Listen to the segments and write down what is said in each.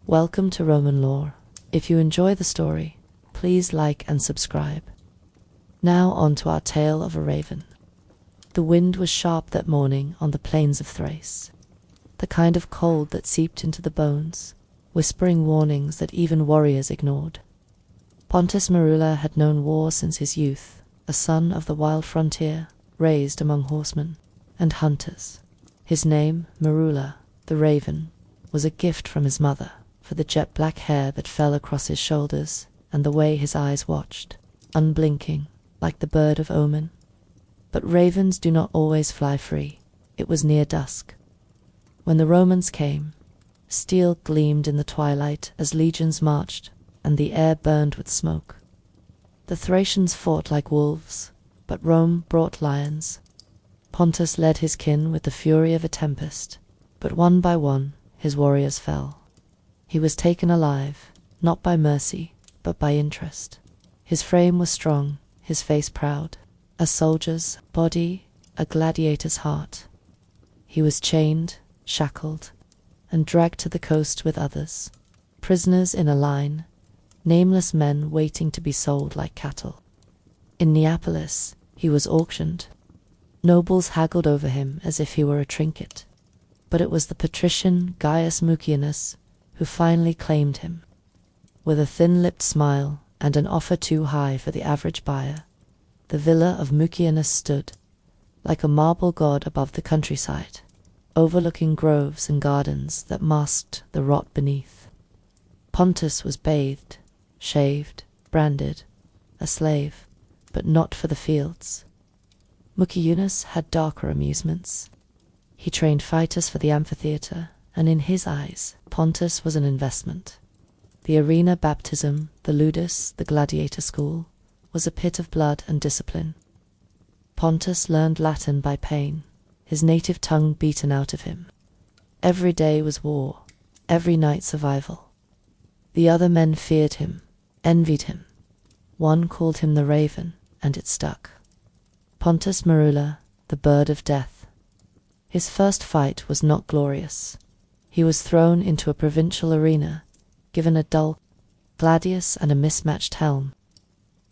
Welcome to Roman Lore. If you enjoy the story, please like and subscribe. Now on to our tale of a raven. The wind was sharp that morning on the plains of Thrace, the kind of cold that seeped into the bones, whispering warnings that even warriors ignored. Pontus Merula had known war since his youth, a son of the wild frontier, raised among horsemen and hunters. His name, Merula, the Raven, was a gift from his mother, for the jet-black hair that fell across his shoulders and the way his eyes watched, unblinking, like the bird of omen. But ravens do not always fly free. It was near dusk. When the Romans came, steel gleamed in the twilight as legions marched, and the air burned with smoke. The Thracians fought like wolves, but Rome brought lions. Pontus led his kin with the fury of a tempest, but one by one his warriors fell. He was taken alive, not by mercy, but by interest. His frame was strong, his face proud, a soldier's body, a gladiator's heart. He was chained, shackled, and dragged to the coast with others, prisoners in a line, nameless men waiting to be sold like cattle. In Neapolis, he was auctioned. Nobles haggled over him as if he were a trinket. But it was the patrician Gaius Mucianus who finally claimed him. With a thin-lipped smile and an offer too high for the average buyer, the villa of Mucianus stood, like a marble god above the countryside, overlooking groves and gardens that masked the rot beneath. Pontus was bathed, shaved, branded, a slave, but not for the fields. Mucianus had darker amusements. He trained fighters for the amphitheatre, and in his eyes, Pontus was an investment. The arena baptism, the ludus, the gladiator school, was a pit of blood and discipline. Pontus learned Latin by pain, his native tongue beaten out of him. Every day was war, every night survival. The other men feared him, envied him. One called him the Raven, and it stuck. Pontus Merula, the bird of death. His first fight was not glorious. He was thrown into a provincial arena, given a dull gladius and a mismatched helm.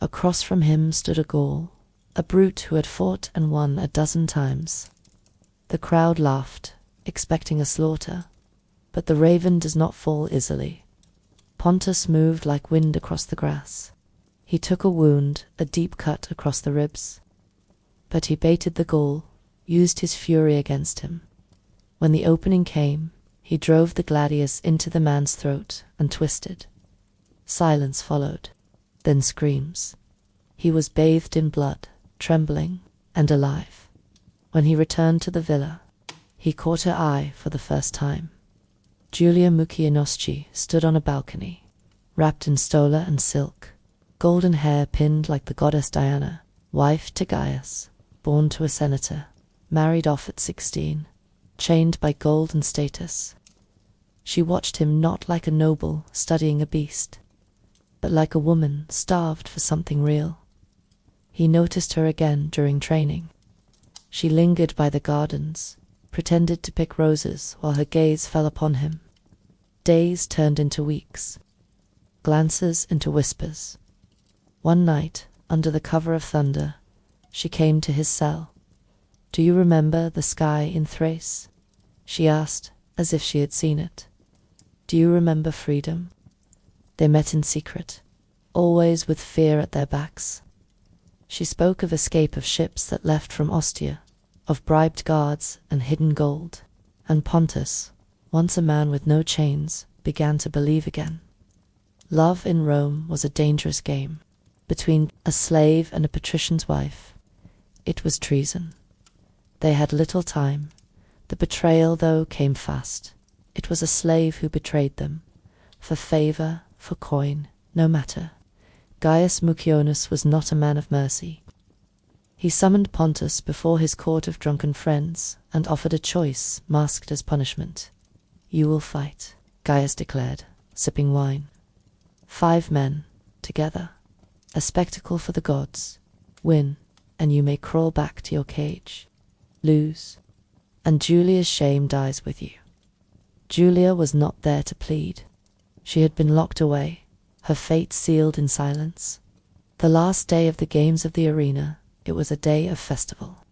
Across from him stood a Gaul, a brute who had fought and won a dozen times. The crowd laughed, expecting a slaughter, but the Raven does not fall easily. Pontus moved like wind across the grass. He took a wound, a deep cut across the ribs. But he baited the Gaul, used his fury against him. When the opening came, he drove the gladius into the man's throat and twisted. Silence followed, then screams. He was bathed in blood, trembling, and alive. When he returned to the villa, he caught her eye for the first time. Julia Mucianosci stood on a balcony, wrapped in stola and silk, golden hair pinned like the goddess Diana, wife to Gaius, born to a senator, married off at 16, chained by gold and status. She watched him not like a noble studying a beast, but like a woman starved for something real. He noticed her again during training. She lingered by the gardens, pretended to pick roses while her gaze fell upon him. Days turned into weeks, glances into whispers. One night, under the cover of thunder, she came to his cell. "Do you remember the sky in Thrace?" she asked, as if she had seen it. "Do you remember freedom?" They met in secret, always with fear at their backs. She spoke of escape of ships that left from Ostia, of bribed guards and hidden gold, and Pontus, once a man with no chains, began to believe again. Love in Rome was a dangerous game. Between a slave and a patrician's wife, it was treason. They had little time. The betrayal, though, came fast. It was a slave who betrayed them. For favor, for coin, no matter. Gaius Mucianus was not a man of mercy. He summoned Pontus before his court of drunken friends and offered a choice masked as punishment. "You will fight," Gaius declared, sipping wine. 5 men, together. A spectacle for the gods. Win, and you may crawl back to your cage. Lose, and Julia's shame dies with you. Julia was not there to plead. She had been locked away, her fate sealed in silence. The last day of the games of the arena, it was a day of festival.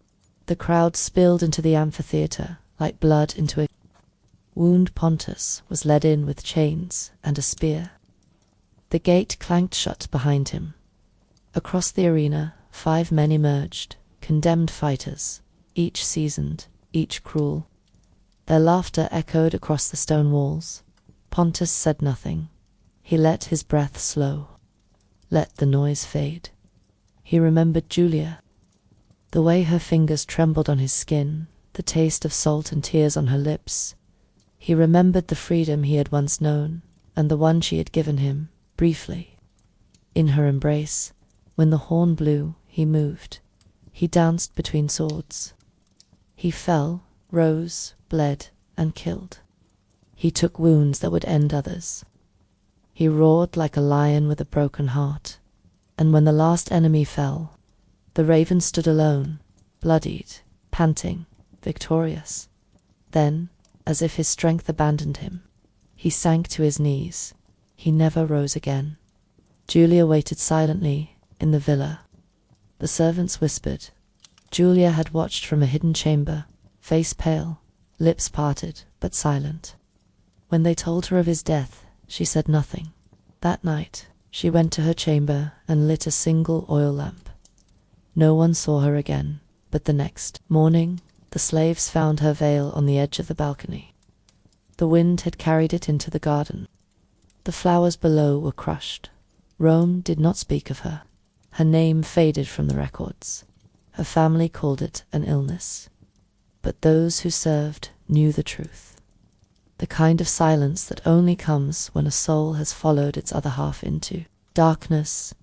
The crowd spilled into the amphitheater like blood into a wound. Pontus was led in with chains and a spear. The gate clanked shut behind him. Across the arena, 5 men emerged, condemned fighters, each seasoned, each cruel. Their laughter echoed across the stone walls. Pontus said nothing. He let his breath slow. Let the noise fade. He remembered Julia. The way her fingers trembled on his skin, the taste of salt and tears on her lips. He remembered the freedom he had once known, and the one she had given him, briefly. In her embrace, when the horn blew, he moved. He danced between swords. He fell, rose, bled, and killed. He took wounds that would end others. He roared like a lion with a broken heart. And when the last enemy fell, the raven stood alone, bloodied, panting, victorious. Then, as if his strength abandoned him, he sank to his knees. He never rose again. Julia waited silently in the villa. The servants whispered. Julia had watched from a hidden chamber, face pale, lips parted, but silent. When they told her of his death, she said nothing. That night, she went to her chamber and lit a single oil lamp. No one saw her again, but the next morning, the slaves found her veil on the edge of the balcony. The wind had carried it into the garden. The flowers below were crushed. Rome did not speak of her. Her name faded from the records. Her family called it an illness. But those who served knew the truth. The kind of silence that only comes when a soul has followed its other half into darkness.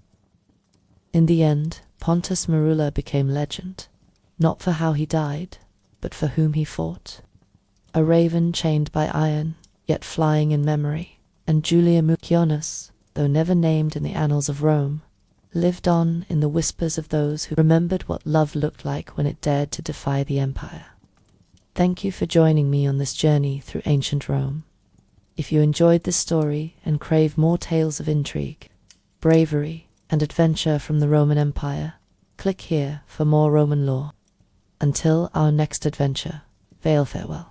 In the end, Pontus Merula became legend, not for how he died, but for whom he fought. A raven chained by iron, yet flying in memory, and Julia Mucionis, though never named in the annals of Rome, lived on in the whispers of those who remembered what love looked like when it dared to defy the empire. Thank you for joining me on this journey through ancient Rome. If you enjoyed this story and crave more tales of intrigue, bravery, and adventure from the Roman Empire, click here for more Roman lore. Until our next adventure, veil farewell.